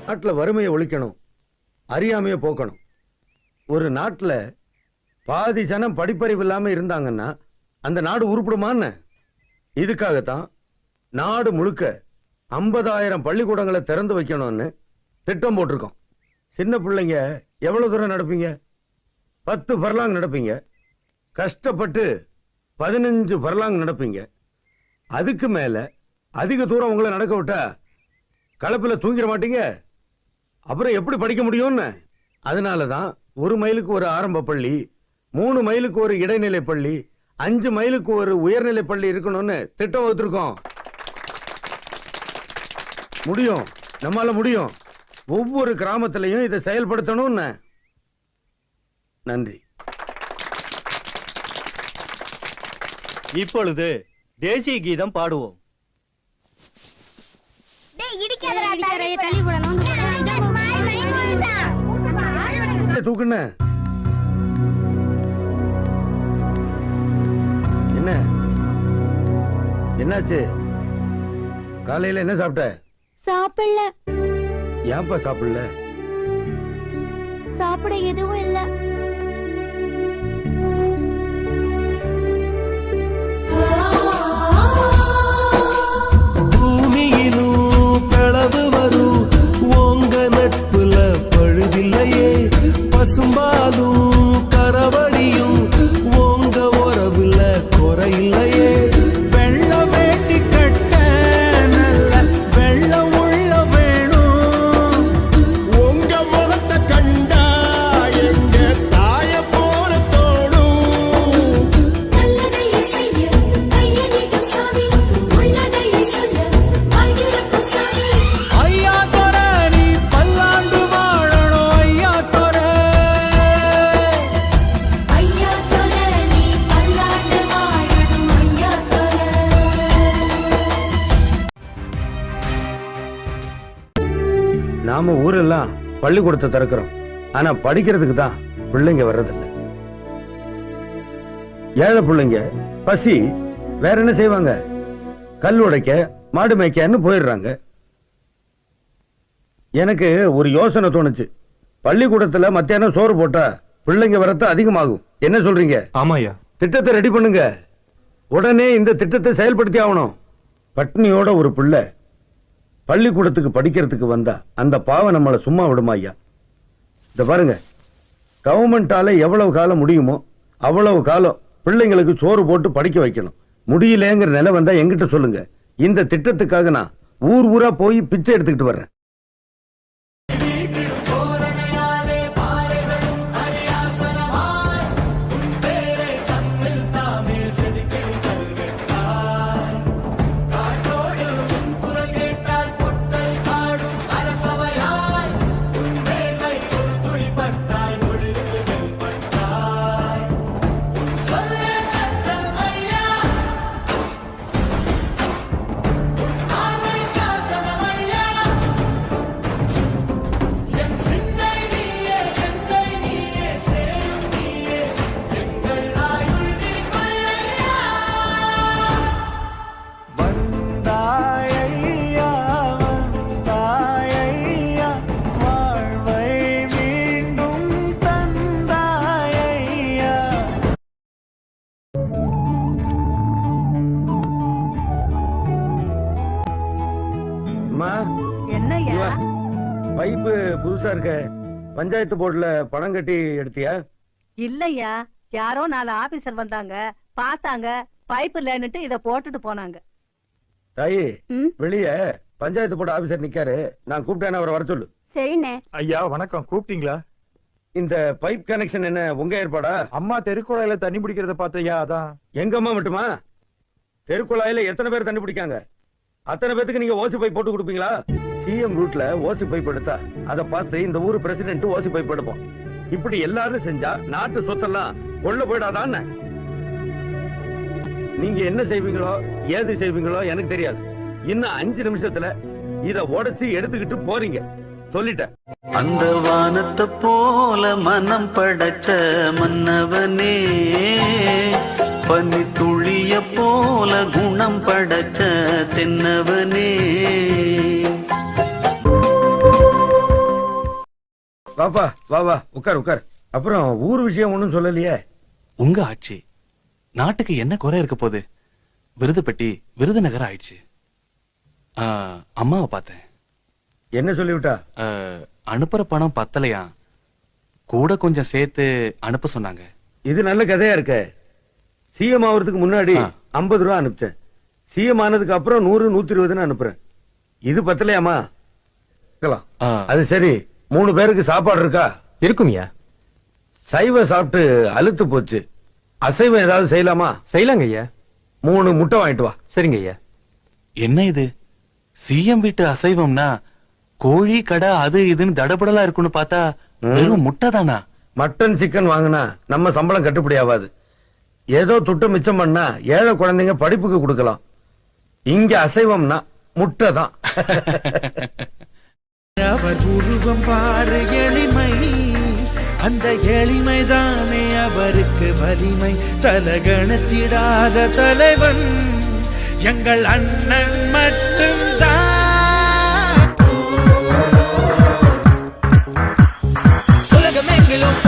நாட்டில் வறுமையை ஒழிக்கணும், அறியாமையை போக்கணும். ஒரு நாட்டில் பாதி ஜனம் படிப்பறிவு இல்லாமல் இருந்தாங்கன்னா அந்த நாடு உருப்படுமான்னு. இதுக்காகத்தான் நாடு முழுக்க 50,000 பள்ளிக்கூடங்களை திறந்து வைக்கணும்னு திட்டம் போட்டிருக்கோம். சின்ன பிள்ளைங்க எவ்வளவு தூரம் நடப்பீங்க? 10 ஃபர்லாங் நடப்பீங்க. கஷ்டப்பட்டு 15 ஃபர்லாங் நடப்பீங்க. அதுக்கு மேல அதிக தூரம் உங்களை நடக்க விட்டா கலப்பில் தூங்கிட மாட்டீங்க. அப்புறம் எப்படி படிக்க முடியும்னு. அதனாலதான் 1 மைலுக்கு ஒரு ஆரம்ப பள்ளி, 3 மைலுக்கு ஒரு இடைநிலை பள்ளி, 5 மைலுக்கு ஒரு உயர்நிலை பள்ளி இருக்கணும்னு திட்டம் வகுத்திருக்கோம். முடியும், நம்மால முடியும். ஒவ்வொரு கிராமத்திலையும் இதை செயல்படுத்தணும்னு. நன்றி. இப்பொழுது தேசிய கீதம் பாடுவோம். தூக்குன என்ன? என்னாச்சு? காலையில என்ன சாப்பிட்ட? சாப்பிடல. ஏன்பா சாப்பிடல? சாப்பிட எதுவும் இல்ல. பூமியிலும் பிளவு வரும், உங்க நட்புல பழுதில்லையே. பசும்பாலும் கரவடியும், உங்க உறவுல குறையில்லையே. வெள்ள வேட்டி கட்ட நல்ல வெள்ள உள்ள வேணும். உங்க முகத்தை கண்டா எங்க தாய போல தோணும். நல்லதையே செய்ய கையடிக்கும் சாமி, உள்ளதையே சொல்ல வாய்திறக்கும் சாமி. ஐயா தொர நீ பல்லாண்டு வாழணும். ஐயா தொர, ஐயா தொர நீ பல்லாண்டு வாழணும். ஐயா தொர. நாம ஊரெல்லாம் பள்ளிக்கூடத்தை திறக்கிறோம், ஆனா படிக்கிறதுக்கு தான் பிள்ளைங்க வர்றதில்லை. ஏழை பிள்ளைங்க பசி வேற என்ன செய்வாங்க? கல் உடைக்க, மாடு மேய்க்கன்னு போயிடுறாங்க. எனக்கு ஒரு யோசனை தோணுச்சு. பள்ளிக்கூடத்துல மத்தியானம் சோறு போட்டா பிள்ளைங்க வரத்து அதிகமாகும். என்ன சொல்றீங்க? ஆமாயா. திட்டத்தை ரெடி பண்ணுங்க. உடனே இந்த திட்டத்தை செயல்படுத்தி ஆகணும். பட்னியோட ஒரு பிள்ளை பள்ளிக்கூடத்துக்கு படிக்கிறதுக்கு வந்தா அந்த பாவம் நம்மளை சும்மா விடுமா ஐயா? இத பாருங்க, கவர்மெண்டால எவ்வளவு காலம் முடியுமோ அவ்வளவு காலம் பிள்ளைங்களுக்கு சோறு போட்டு படிக்க வைக்கணும். முடியலங்கிற நிலை வந்தா எங்கிட்ட சொல்லுங்க. இந்த திட்டத்துக்காக நான் ஊர் ஊரா போய் பிச்சை எடுத்துக்கிட்டு வர்றேன். என்னையா? பைப்பு புதுசா இருக்க, பஞ்சாயத்து போர்டுல பணம் கட்டி எடுத்தியா? இல்லையா, யாரோ 4 ஆபீசர் வந்தாங்க, பார்த்தாங்க, பைப் இல்லன்னுட்டு இத போட்டுட்டு போனாங்க. தாயி, வெளிய பஞ்சாயத்து போர்டு ஆபீசர் நிக்காரு, நான் கூப்பிட்டேன், அவரை வர சொல்லு. சரிண்ணே. ஐயா வணக்கம். கூப்பிட்டீங்களா? இந்த பைப் கனெக்ஷன் என்ன உங்க ஏற்பாடா? அம்மா தெருக்குழாயில தண்ணி பிடிக்கிறத பார்த்தையா, அதான். எங்க அம்மா மட்டுமா? தெருக்குழாயில எத்தனை பேர் தண்ணி பிடிக்காங்க? அத்தனை பேருக்கு நீங்க ஓசி பைப் போட்டு கொடுப்பீங்களா? சிஎம் ரூட்ல ஓசி பைப் எடுத்தா அதை பார்த்து இந்த ஊர் பிரசிடென்ட் ஓசி பைப் எடுப்போம். இப்படி எல்லாரும் செஞ்சா நாட்டு சொத்தெல்லாம் கொள்ள போயிடாதான்னு. நீங்க என்ன செய்வீங்களோ ஏது செய்வீங்களோ எனக்கு தெரியாது. இன்னும் 5 நிமிஷத்துல இத உடைச்சு எடுத்துக்கிட்டு போறீங்க. சொல்லிட்டேன். அந்த வானத்தை போல மனம் படைச்ச மன்னவனே, பனி துளிய போல குணம் படைச்ச தென்னவனே. வாப்பா வா வா உட்கார் உட்கார். அப்புறம் ஊர் விஷயம் ஒன்றும் சொல்லலையே. உங்க ஆட்சி நாட்டுக்கு என்ன குறை இருக்க போகுது? விருதுப்பட்டி விருதுநகர் ஆயிடுச்சு. அம்மாவை பார்த்தேன். என்ன சொல்லிவிட்டா? அனுப்புற பணம் பத்தலையா, கூட கொஞ்சம் சேர்த்து அனுப்ப சொன்னாங்க. இது நல்ல கதையா இருக்க. சிஎம் ஆகுறதுக்கு முன்னாடி 50 ரூபா அனுப்பிச்சேன். சிஎம் ஆனதுக்கு அப்புறம் 100 120 அனுப்புறேன். இது பத்தலையாமா? அது சரி, 3 பேருக்கு சாப்பாடு இருக்கா? இருக்குங்கய்யா. சைவம் சாப்பிட்டு அலுத்து போச்சு. அசைவம் ஏதாவது செய்யலாமா? செய்யலாங்க ஐயா. 3 முட்டை வாங்கிட்டு வா. சரிங்க ஐயா. என்ன இது, சிஎம் வீட்டு அசைவம்னா கோழி கடை அது இதுன்னு தடபடலா இருக்குன்னு பார்த்தா வெறும் முட்டை தானா? மட்டன் சிக்கன் வாங்கினா நம்ம சம்பளம் கட்டுப்படி ஆகாது. ஏதோ துட்டு மிச்சம் பண்ணா ஏழை குழந்தைங்க படிப்புக்கு கொடுக்கலாம். இங்க அசைவம்னா முட்டை தான். அவர் உருவம் பாரு எளிமை, அந்த எளிமைதானே அவருக்கு வலிமை. தலகணத்திடாத தலைவன் எங்கள் அண்ணன் மட்டும்தான். உலகமெங்கிலும்